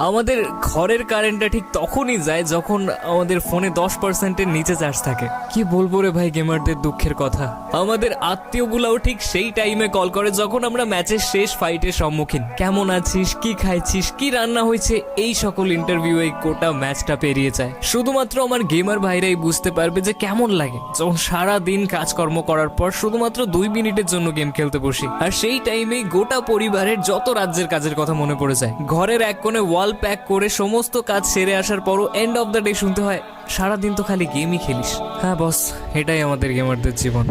আমাদের ঘরের কারেন্টটা ঠিক তখনই যায় যখন আমাদের ফোনে 10%-এর নিচে চার্জ থাকে। কি বলবো রে ভাই গেমারদের দুঃখের কথা। আমাদের আত্মীয়গুলাও ঠিক সেই টাইমে কল করে যখন আমরা ম্যাচের শেষ ফাইটের সম্মুখীন। কেমন আছিস, কি খাইছিস, কি রান্না হয়েছে, এই সকল ইন্টারভিউ এই গোটা ম্যাচটা পেরিয়ে যায়। শুধুমাত্র আমার গেমার ভাইরাই বুঝতে পারবে যে কেমন লাগে যখন সারা দিন কাজকর্ম করার পর শুধুমাত্র 2 মিনিটের জন্য গেম খেলতে বসি। আর সেই টাইমেই গোটা পরিবারের যত রাজ্যের কাজের কথা মনে পড়ে যায়। ঘরের এক কোণে ওয়াল প্যাক করে সমস্ত কাজ সেরে আসার পরও এন্ড অফ দ্য ডে শুনতে হয়, সারাদিন তো খালি গেমই খেলিস। হ্যাঁ বস, এটাই আমাদের গেমারদের জীবন।